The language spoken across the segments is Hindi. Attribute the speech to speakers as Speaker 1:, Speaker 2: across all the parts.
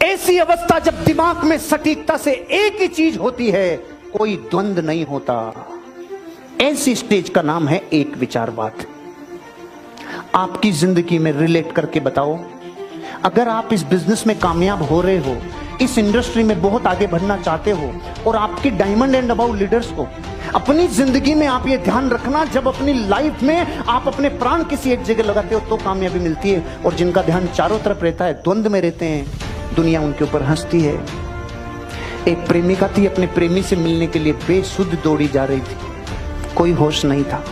Speaker 1: ऐसी अवस्था जब दिमाग में सटीकता से एक ही चीज होती है, कोई द्वंद्व नहीं होता, ऐसी स्टेज का नाम है एक विचारवाद। आपकी जिंदगी में रिलेट करके बताओ, अगर आप इस बिजनेस में कामयाब हो रहे हो, इस इंडस्ट्री में बहुत आगे बढ़ना चाहते हो, और आपकी डायमंड एंड अबव लीडर्स को अपनी जिंदगी में आप ये ध्यान रखना, जब अपनी लाइफ में आप अपने प्राण किसी एक जगह लगाते हो तो कामयाबी मिलती है, और जिनका ध्यान चारों तरफ रहता है, द्वंद्व में रहते हैं, दुनिया उनके ऊपर हंसती है। एक प्रेमिका थी, अपने प्रेमी से मिलने के लिए बेसुध दौड़ी जा रही थी, कोई होश नहीं था।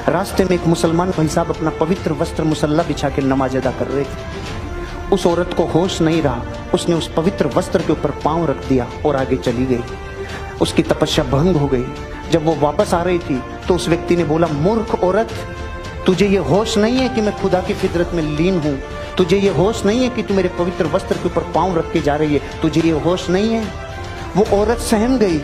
Speaker 1: रास्ते में एक मुसलमान भाई साहब अपना पवित्र वस्त्र मुसल्ला बिछा के नमाज अदा कर रहे थे। उस औरत को होश नहीं रहा, उसने उस पवित्र वस्त्र के ऊपर पांव रख दिया और आगे चली गई। उसकी तपस्या भंग हो गई। जब वो वापस आ रही थी तो उस व्यक्ति ने बोला, मूर्ख औरत, तुझे ये होश नहीं है कि मैं खुदा की फितरत में लीन हूं? तुझे ये होश नहीं है कि तू मेरे पवित्र वस्त्र के ऊपर पांव रख के जा रही है? तुझे ये होश नहीं है? वो औरत सहम गई,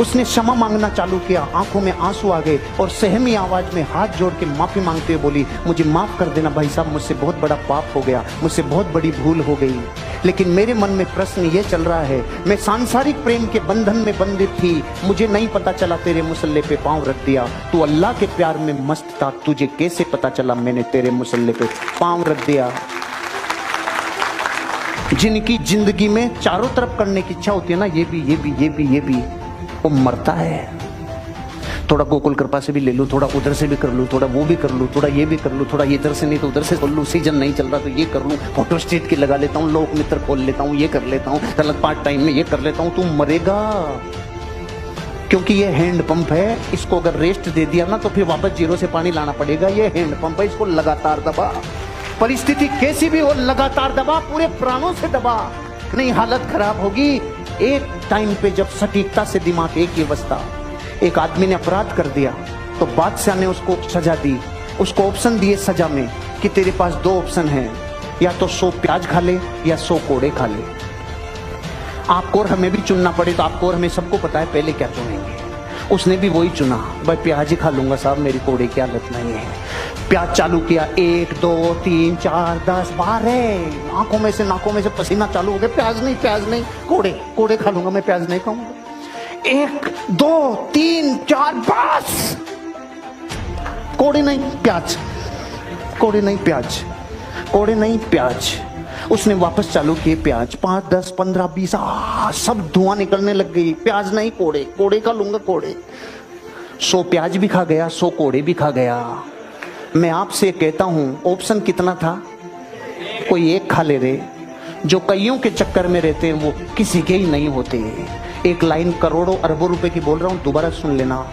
Speaker 1: उसने क्षमा मांगना चालू किया, आंखों में आंसू आ गए और सहमी आवाज में हाथ जोड़ के माफी मांगते हुए बोली, मुझे माफ कर देना भाई साहब, मुझसे बहुत बड़ा पाप हो गया, मुझसे बहुत बड़ी भूल हो गई। लेकिन मेरे मन में प्रश्न ये चल रहा है, मैं सांसारिक प्रेम के बंधन में बंधित थी, मुझे नहीं पता चला तेरे मुसल्ले पे पांव रख दिया। तू अल्लाह के प्यार में मस्त था, तुझे कैसे पता चला मैंने तेरे मुसल्ले पे पांव रख दिया? जिनकी जिंदगी में चारों तरफ करने की इच्छा होती है ना, ये भी वो मरता है। थोड़ा गोकुल कृपा से भी ले लूं, थोड़ा उधर से भी कर लूं, थोड़ा वो भी कर लूं, थोड़ा ये भी कर लूं, थोड़ा इधर से नहीं तो उधर से कर लूं, सीजन नहीं चल रहा तो ये कर लूं, फोटो स्टेट की लगा लेता हूं, लोक मित्र खोल लेता हूं, ये कर लेता हूं, गलत पार्ट टाइम में ये कर लेता हूं। तू मरेगा, क्योंकि ये हैंड पंप है, इसको अगर रेस्ट दे दिया ना तो फिर वापस जीरो से पानी लाना पड़ेगा। ये हैंड पंप है, इसको लगातार दबा, परिस्थिति कैसी भी हो लगातार दबा, पूरे प्राणों से दबा, नहीं हालत खराब होगी। एक टाइम पे जब सटीकता से दिमाग एक ही अवस्था, एक आदमी ने अपराध कर दिया तो बादशाह ने उसको सजा दी, उसको ऑप्शन दिए सजा में कि तेरे पास दो ऑप्शन हैं, या तो 100 प्याज खा ले या 100 कोड़े खा ले। आपको और हमें भी चुनना पड़े तो आपको और हमें सबको पता है पहले क्या चुनेंगे। उसने भी वही चुना, भाई प्याज ही खा लूंगा साहब, मेरी कोड़े की हालत नहीं है। प्याज चालू किया, 1 2 3 4 10 12, आंखों में से नाकों में से पसीना चालू हो गया। प्याज नहीं, कोड़े खा लूंगा मैं, प्याज नहीं खाऊंगा। 1 2 3 4 बस, कोड़े नहीं प्याज। उसने वापस चालू किए प्याज, 5 10 15 20, सब धुआं निकलने लग गई। प्याज नहीं, कोड़े खा लूंगा, कोड़े। 100 प्याज भी खा गया, 100 कोड़े भी खा गया। मैं आपसे कहता हूं, ऑप्शन कितना था? कोई एक खा ले रे। जो कईयों के चक्कर में रहते हैं वो किसी के ही नहीं होते। एक लाइन करोड़ों अरबों रुपए की बोल रहा हूं, दोबारा सुन लेना।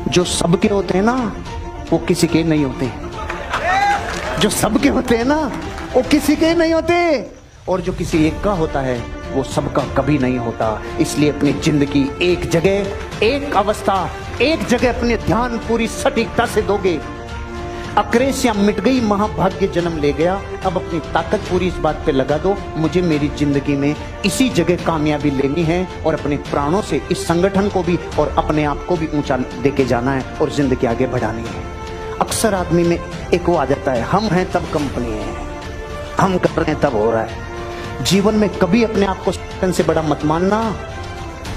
Speaker 1: जो सबके होते हैं ना वो किसी के नहीं होते, जो सबके होते हैं ना वो किसी के नहीं होते, और जो किसी एक का होता है वो सबका कभी नहीं होता। इसलिए अपनी जिंदगी एक जगह, एक अवस्था, एक जगह अपने ध्यान पूरी सटीकता से दोगे, अक्रेशिया मिट गई, महाभाग्य जन्म ले गया। अब अपनी ताकत पूरी इस बात पे लगा दो, मुझे मेरी जिंदगी में इसी जगह कामयाबी लेनी है, और अपने प्राणों से इस संगठन को भी और अपने आप को भी ऊंचा देके जाना है और जिंदगी आगे बढ़ानी है। अक्सर आदमी में एक वो आ जाता है, हम हैं तब कंपनी है, हम कर रहे हैं तब हो रहा है। जीवन में कभी अपने आप को सेकंड से बड़ा मत मानना,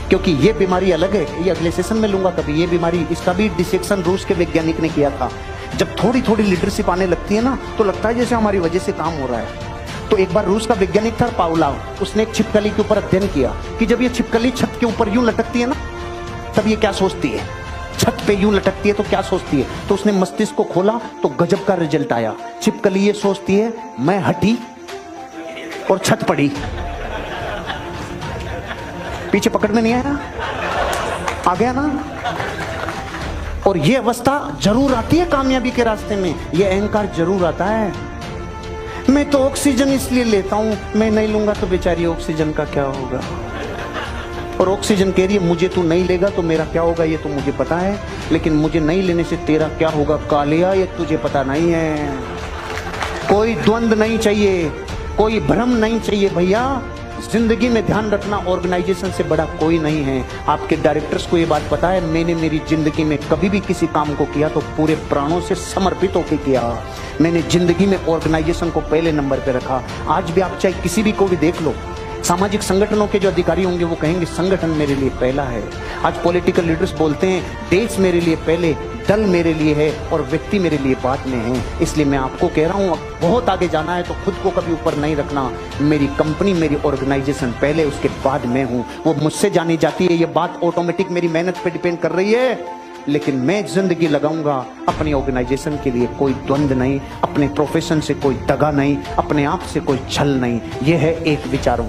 Speaker 1: क्योंकि ये बीमारी अलग है, ये अगले सेशन में लूंगा कभी। ये बीमारी, इसका भी डिसेक्शन रूस के वैज्ञानिक ने किया था। जब थोड़ी थोड़ी लीडरशिप आने लगती है ना तो लगता है जैसे हमारी वजह से काम हो रहा है। तो एक बार रूस का वैज्ञानिक था पाउलाव, उसने एक छिपकली के ऊपर अध्ययन किया कि जब ये छिपकली छत के ऊपर यूं लटकती है ना तब ये क्या सोचती है, छत पे यूं लटकती है तो क्या सोचती है। तो उसने मस्तिष्क को खोला तो गजब का रिजल्ट आया। छिपकली ये सोचती है मैं हटी और छत पड़ी। पीछे पकड़ में नहीं आया, आ गया ना। और ये अवस्था जरूर आती है कामयाबी के रास्ते में, ये अहंकार जरूर आता है। मैं तो ऑक्सीजन इसलिए लेता हूं, मैं नहीं लूंगा तो बेचारी ऑक्सीजन का क्या होगा। और ऑक्सीजन कह रही है मुझे तू नहीं लेगा तो मेरा क्या होगा, ये तो मुझे पता है, लेकिन मुझे नहीं लेने से तेरा क्या होगा कालिया, ये तुझे पता नहीं है। कोई द्वंद्व नहीं चाहिए, कोई भ्रम नहीं चाहिए भैया। जिंदगी में ध्यान रखना, ऑर्गेनाइजेशन से बड़ा कोई नहीं है। आपके डायरेक्टर्स को ये बात पता है, मैंने मेरी जिंदगी में कभी भी किसी काम को किया तो पूरे प्राणों से समर्पित होकर किया। मैंने जिंदगी में ऑर्गेनाइजेशन को पहले नंबर पे रखा। आज भी आप चाहे किसी भी को भी देख लो, सामाजिक संगठनों के जो अधिकारी होंगे वो कहेंगे संगठन मेरे लिए पहला है। आज पॉलिटिकल लीडर्स बोलते हैं देश मेरे लिए पहले, दल मेरे लिए है और व्यक्ति मेरे लिए बाद में है। इसलिए मैं आपको कह रहा हूँ, अब बहुत आगे जाना है तो खुद को कभी ऊपर नहीं रखना। मेरी कंपनी, मेरी ऑर्गेनाइजेशन पहले, उसके बाद मैं हूँ। वो मुझसे जानी जाती है, ये बात ऑटोमेटिक मेरी मेहनत पे डिपेंड कर रही है। लेकिन मैं जिंदगी लगाऊंगा अपनी ऑर्गेनाइजेशन के लिए, कोई द्वंद नहीं, अपने प्रोफेशन से कोई दगा नहीं, अपने आप से कोई छल नहीं। यह है एक विचार।